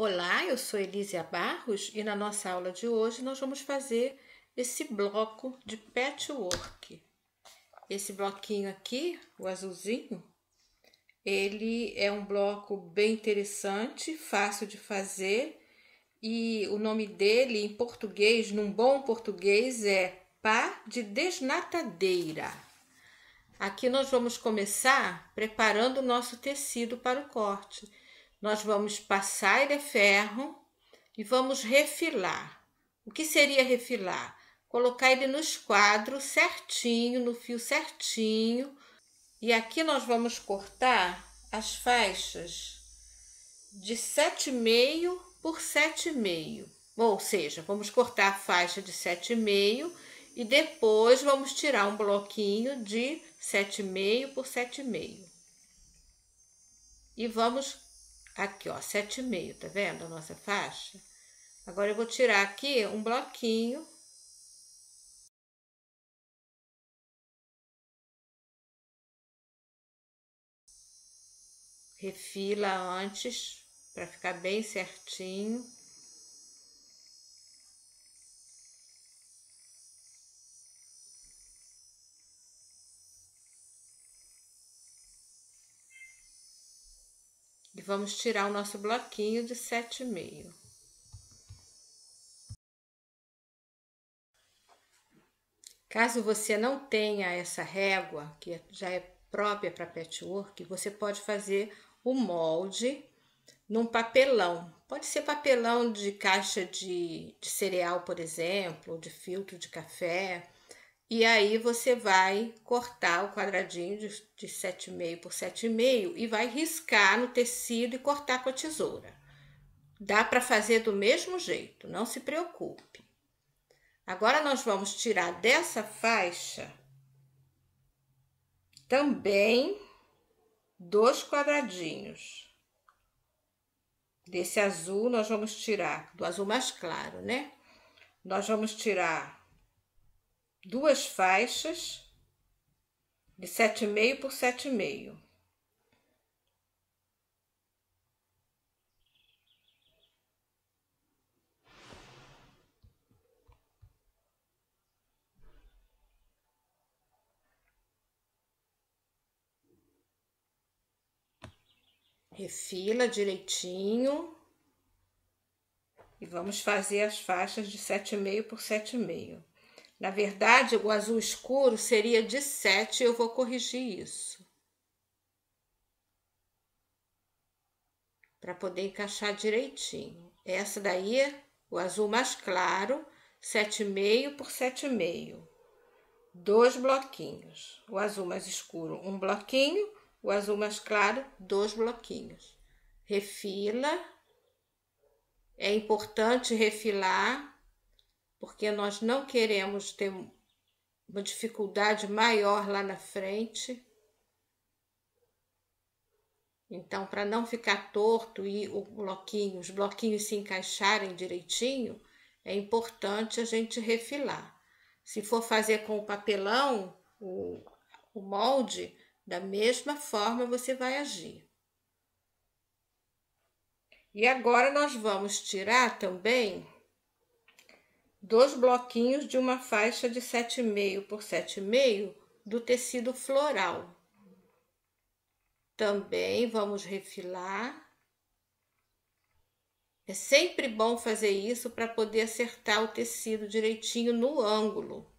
Olá, eu sou Elísia Barros e na nossa aula de hoje nós vamos fazer esse bloco de patchwork. Esse bloquinho aqui, o azulzinho, ele é um bloco bem interessante, fácil de fazer e o nome dele em português, num bom português, é pá de desnatadeira. Aqui nós vamos começar preparando o nosso tecido para o corte. Nós vamos passar ele a ferro e vamos refilar. O que seria refilar? Colocar ele no esquadro certinho, no fio certinho. E aqui nós vamos cortar as faixas de 7,5 por 7,5. Ou seja, vamos cortar a faixa de 7,5 e depois vamos tirar um bloquinho de 7,5 por 7,5. E vamos aqui, ó, 7,5, tá vendo a nossa faixa? Agora eu vou tirar aqui um bloquinho. Refila antes, para ficar bem certinho. E vamos tirar o nosso bloquinho de 7,5. Caso você não tenha essa régua, que já é própria para patchwork, você pode fazer o molde num papelão. Pode ser papelão de caixa de cereal, por exemplo, de filtro de café. E aí você vai cortar o quadradinho de 7,5 por 7,5 e vai riscar no tecido e cortar com a tesoura. Dá para fazer do mesmo jeito, não se preocupe. Agora nós vamos tirar dessa faixa também 2 quadradinhos. Desse azul nós vamos tirar, do azul mais claro, né? Nós vamos tirar 2 faixas de 7,5 por 7,5. Refila direitinho e vamos fazer as faixas de 7,5 por 7,5. Na verdade, o azul escuro seria de 7, eu vou corrigir isso. Para poder encaixar direitinho. Essa daí é o azul mais claro, 7,5 por 7,5. 2 bloquinhos. O azul mais escuro, um bloquinho. O azul mais claro, 2 bloquinhos. Refila. É importante refilar, porque nós não queremos ter uma dificuldade maior lá na frente. Então, para não ficar torto e os bloquinhos se encaixarem direitinho, é importante a gente refilar. Se for fazer com o papelão, o molde, da mesma forma você vai agir. E agora nós vamos tirar também 2 bloquinhos de uma faixa de 7,5 por 7,5 do tecido floral. Também vamos refilar. É sempre bom fazer isso para poder acertar o tecido direitinho no ângulo,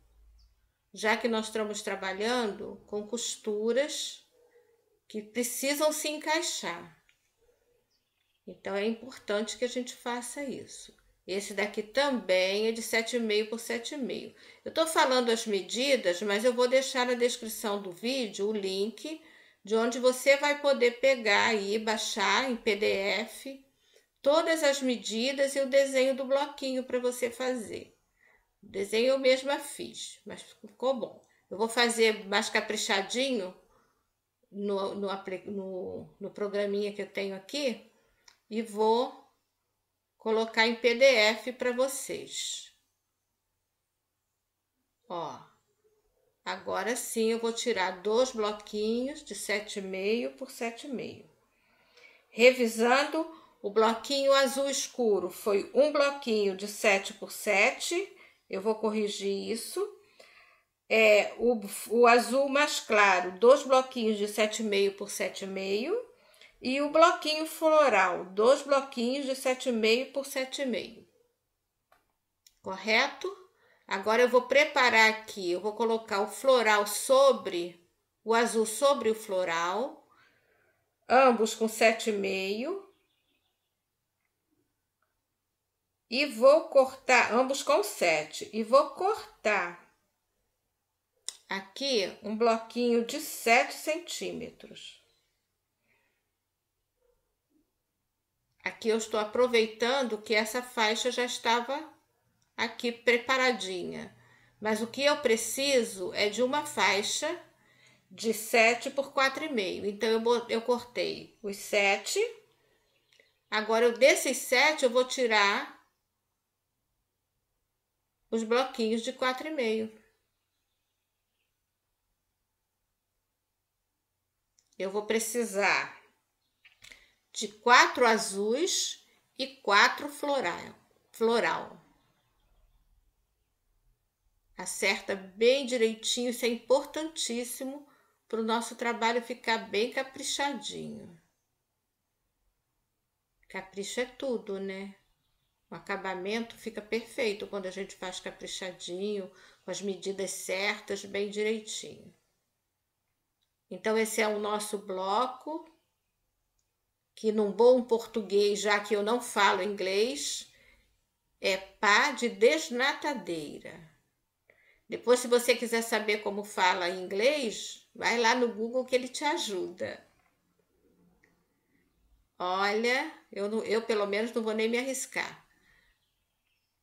já que nós estamos trabalhando com costuras que precisam se encaixar. Então, é importante que a gente faça isso. Esse daqui também é de 7,5 por 7,5. Eu estou falando as medidas, mas eu vou deixar na descrição do vídeo o link de onde você vai poder pegar e baixar em PDF todas as medidas e o desenho do bloquinho para você fazer. O desenho eu mesma fiz, mas ficou bom. Eu vou fazer mais caprichadinho no programinha que eu tenho aqui e vou colocar em PDF para vocês. Ó, agora sim eu vou tirar 2 bloquinhos de 7,5 por 7,5. Revisando O bloquinho azul escuro foi um bloquinho de 7 por 7. Eu vou corrigir isso. O azul mais claro, 2 bloquinhos de 7,5 por 7,5. E o bloquinho floral, 2 bloquinhos de 7,5 por 7,5. Correto? Agora eu vou preparar aqui, eu vou colocar o floral sobre, o azul sobre o floral, ambos com 7,5. E vou cortar, ambos com 7. E vou cortar aqui um bloquinho de 7 centímetros. Aqui eu estou aproveitando que essa faixa já estava aqui preparadinha. Mas o que eu preciso é de uma faixa de 7 por 4,5. Então, eu cortei os 7. Agora, desses 7, eu vou tirar os bloquinhos de 4,5. Eu vou precisar de 4 azuis e 4 floral. Acerta bem direitinho, isso é importantíssimo para o nosso trabalho ficar bem caprichadinho. Capricho é tudo, né? O acabamento fica perfeito quando a gente faz caprichadinho, com as medidas certas, bem direitinho. Então, esse é o nosso bloco, que num bom português, já que eu não falo inglês, é pá de desnatadeira. Depois, se você quiser saber como fala em inglês, vai lá no Google que ele te ajuda. Olha, eu pelo menos não vou nem me arriscar.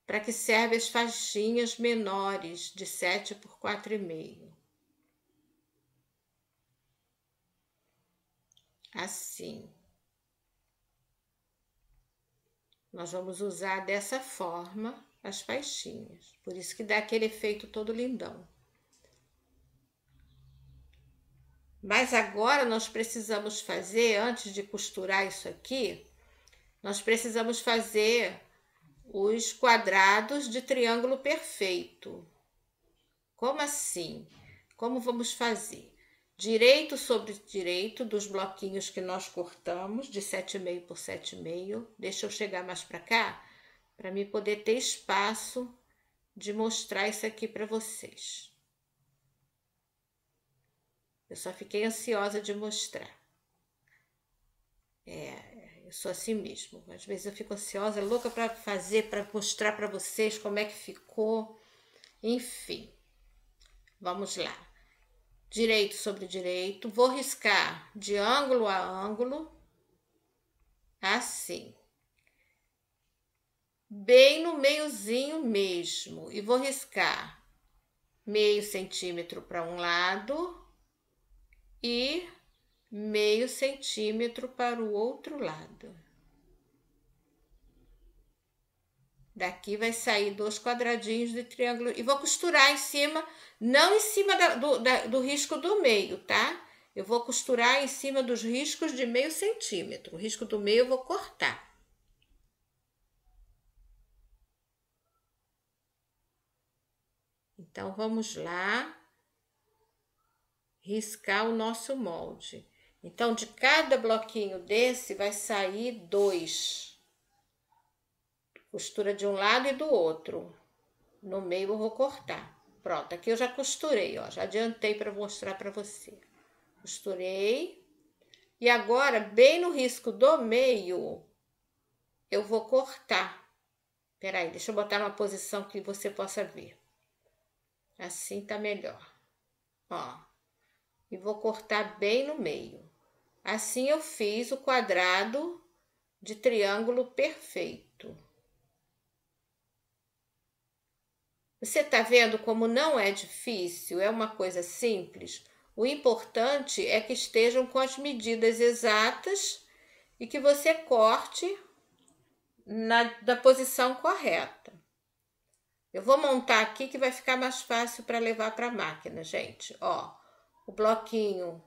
Para que serve as faixinhas menores de 7 por 4,5. Assim. Nós vamos usar dessa forma as faixinhas. Por isso que dá aquele efeito todo lindão. Mas agora nós precisamos fazer, antes de costurar isso aqui, nós precisamos fazer os quadrados de triângulo perfeito. Como assim? Como vamos fazer? Direito sobre direito dos bloquinhos que nós cortamos, de 7,5 por 7,5. Deixa eu chegar mais para cá, para mim poder ter espaço de mostrar isso aqui para vocês. Eu só fiquei ansiosa de mostrar. Eu sou assim mesmo. Às vezes eu fico ansiosa, louca para fazer, para mostrar para vocês como é que ficou. Enfim, vamos lá. Direito sobre direito. Vou riscar de ângulo a ângulo, assim. Bem no meiozinho mesmo. E vou riscar meio centímetro para um lado e meio centímetro para o outro lado. Daqui vai sair 2 quadradinhos de triângulo e vou costurar em cima, não em cima do risco do meio, tá? Eu vou costurar em cima dos riscos de meio centímetro. O risco do meio eu vou cortar. Então, vamos lá riscar o nosso molde. Então, de cada bloquinho desse vai sair 2. Costura de um lado e do outro. No meio eu vou cortar. Pronto, aqui eu já costurei, ó. Já adiantei para mostrar para você. Costurei. E agora, bem no risco do meio, eu vou cortar. Peraí, deixa eu botar numa posição que você possa ver. Assim tá melhor. Ó. E vou cortar bem no meio. Assim eu fiz o quadrado de triângulo perfeito. Você tá vendo como não é difícil? É uma coisa simples. O importante é que estejam com as medidas exatas e que você corte da posição correta. Eu vou montar aqui que vai ficar mais fácil para levar para a máquina, gente. Ó, o bloquinho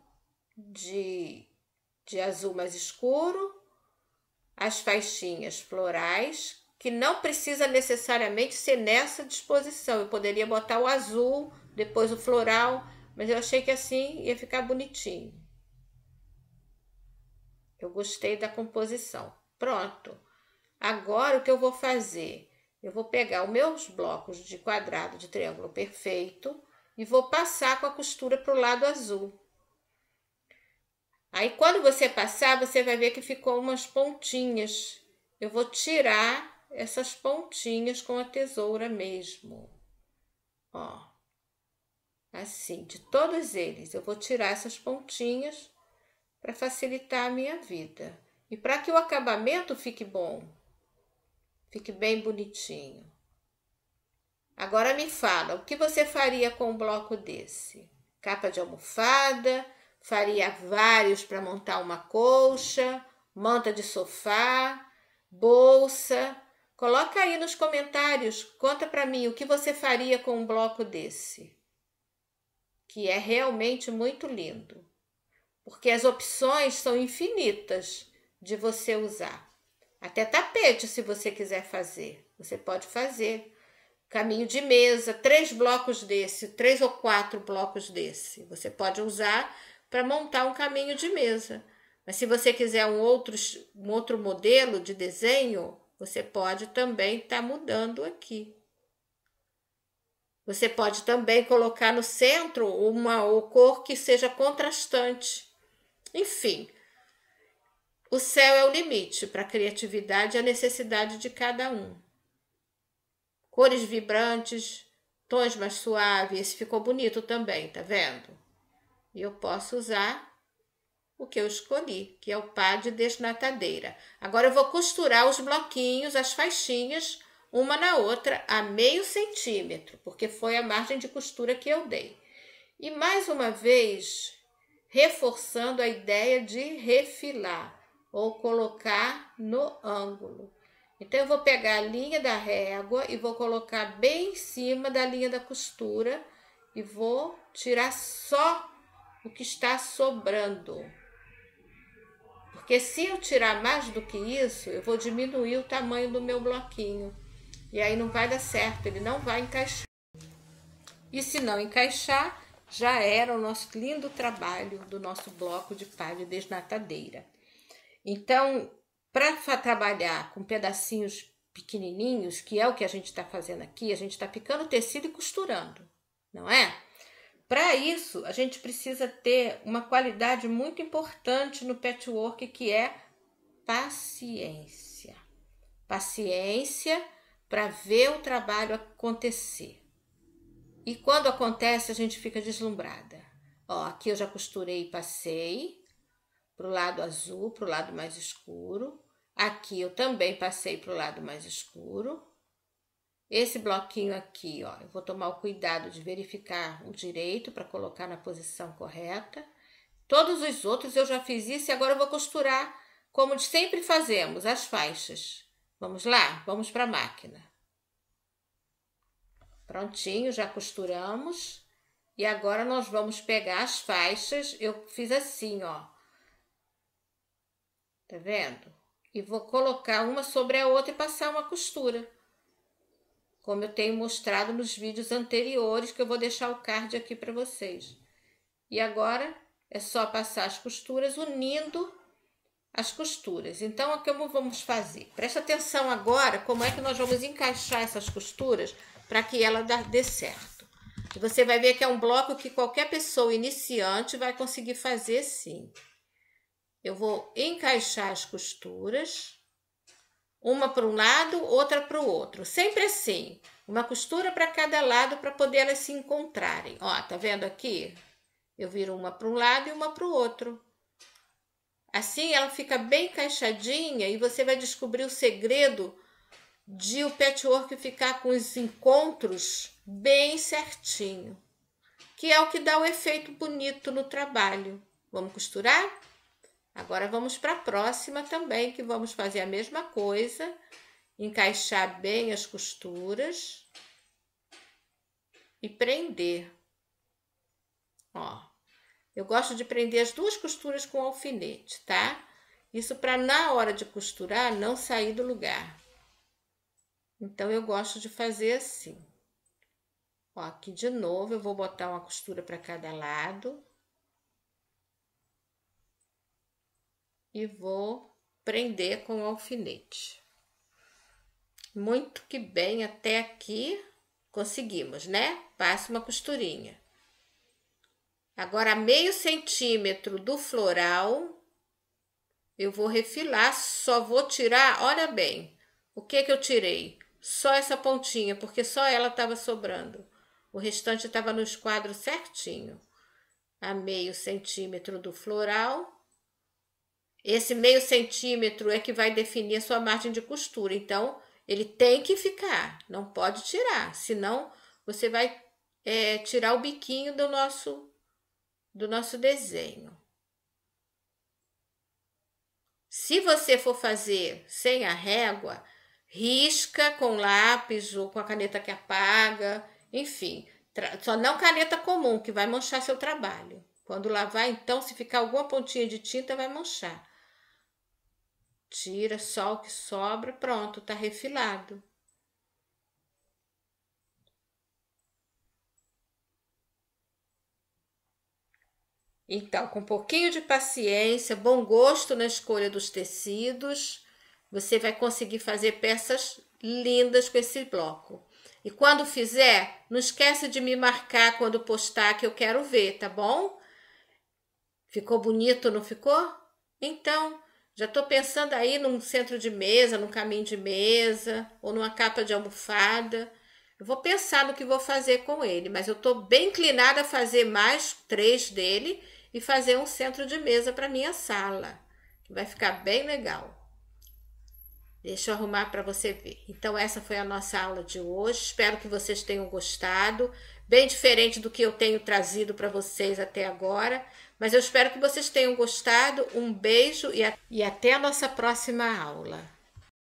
de azul mais escuro, as faixinhas florais, que não precisa necessariamente ser nessa disposição. Eu poderia botar o azul, depois o floral, mas eu achei que assim ia ficar bonitinho. Eu gostei da composição. Pronto. Agora o que eu vou fazer? Eu vou pegar os meus blocos de quadrado de triângulo perfeito e vou passar com a costura para o lado azul. Aí quando você passar, você vai ver que ficou umas pontinhas. Eu vou tirar essas pontinhas com a tesoura mesmo. Ó. Assim, de todos eles, eu vou tirar essas pontinhas para facilitar a minha vida. E para que o acabamento fique bom, fique bem bonitinho. Agora me fala, o que você faria com um bloco desse? Capa de almofada, faria vários para montar uma colcha, manta de sofá, bolsa. Coloca aí nos comentários, conta para mim o que você faria com um bloco desse, que é realmente muito lindo. Porque as opções são infinitas de você usar. Até tapete, se você quiser fazer, você pode fazer. Caminho de mesa, 3 blocos desse, 3 ou 4 blocos desse. Você pode usar para montar um caminho de mesa. Mas se você quiser um outro modelo de desenho, você pode também estar mudando aqui. Você pode também colocar no centro uma cor que seja contrastante. Enfim, o céu é o limite para a criatividade e a necessidade de cada um. Cores vibrantes, tons mais suaves, esse ficou bonito também, tá vendo? E eu posso usar o que eu escolhi, que é o pá de desnatadeira. Agora eu vou costurar os bloquinhos, as faixinhas, uma na outra a meio centímetro, porque foi a margem de costura que eu dei. E mais uma vez, reforçando a ideia de refilar ou colocar no ângulo. Então, eu vou pegar a linha da régua e vou colocar bem em cima da linha da costura e vou tirar só o que está sobrando. Porque se eu tirar mais do que isso, eu vou diminuir o tamanho do meu bloquinho. E aí não vai dar certo, ele não vai encaixar. E se não encaixar, já era o nosso lindo trabalho do nosso bloco de pá de desnatadeira. Então, para trabalhar com pedacinhos pequenininhos, que é o que a gente está fazendo aqui, a gente está picando tecido e costurando, não é? Para isso, a gente precisa ter uma qualidade muito importante no patchwork, que é paciência. Paciência para ver o trabalho acontecer. E quando acontece, a gente fica deslumbrada. Ó, aqui eu já costurei e passei para o lado azul, para o lado mais escuro. Aqui eu também passei para o lado mais escuro. Esse bloquinho aqui, ó, eu vou tomar o cuidado de verificar o direito para colocar na posição correta. Todos os outros eu já fiz isso e agora eu vou costurar como sempre fazemos, as faixas. Vamos lá? Vamos para a máquina. Prontinho, já costuramos. E agora nós vamos pegar as faixas. Eu fiz assim, ó. Tá vendo? E vou colocar uma sobre a outra e passar uma costura. Como eu tenho mostrado nos vídeos anteriores, que eu vou deixar o card aqui para vocês. E agora é só passar as costuras unindo as costuras. Então, o que vamos fazer? Presta atenção agora como é que nós vamos encaixar essas costuras para que ela dê certo. E você vai ver que é um bloco que qualquer pessoa iniciante vai conseguir fazer sim. Eu vou encaixar as costuras, uma para um lado, outra para o outro. Sempre assim, uma costura para cada lado para poder elas se encontrarem. Ó, tá vendo aqui? Eu viro uma para um lado e uma para o outro. Assim ela fica bem encaixadinha e você vai descobrir o segredo de o patchwork ficar com os encontros bem certinho, que é o que dá o efeito bonito no trabalho. Vamos costurar? Agora vamos para a próxima também, que vamos fazer a mesma coisa, encaixar bem as costuras e prender. Ó, eu gosto de prender as duas costuras com alfinete, tá? Isso para na hora de costurar não sair do lugar. Então eu gosto de fazer assim. Ó, aqui de novo eu vou botar uma costura para cada lado. E vou prender com o alfinete. Muito que bem, até aqui conseguimos, né? Passa uma costurinha. Agora, meio centímetro do floral, eu vou refilar, só vou tirar, olha bem, o que eu tirei? Só essa pontinha, porque só ela estava sobrando. O restante estava no esquadro certinho. A meio centímetro do floral. Esse meio centímetro é que vai definir a sua margem de costura. Então, ele tem que ficar, não pode tirar. Senão, você vai tirar o biquinho do nosso desenho. Se você for fazer sem a régua, risca com lápis ou com a caneta que apaga, enfim. Só não caneta comum, que vai manchar seu trabalho. Quando lavar, então, se ficar alguma pontinha de tinta, vai manchar. Tira só o que sobra, pronto, tá refilado. Então, com um pouquinho de paciência, bom gosto na escolha dos tecidos, você vai conseguir fazer peças lindas com esse bloco. E quando fizer, não esquece de me marcar quando postar, que eu quero ver, tá bom? Ficou bonito, não ficou? Então, já estou pensando aí num centro de mesa, num caminho de mesa, ou numa capa de almofada. Eu vou pensar no que vou fazer com ele, mas eu estou bem inclinada a fazer mais 3 dele e fazer um centro de mesa para minha sala, que vai ficar bem legal. Deixa eu arrumar para você ver. Então, essa foi a nossa aula de hoje. Espero que vocês tenham gostado. Bem diferente do que eu tenho trazido para vocês até agora. Mas eu espero que vocês tenham gostado. Um beijo e até a nossa próxima aula.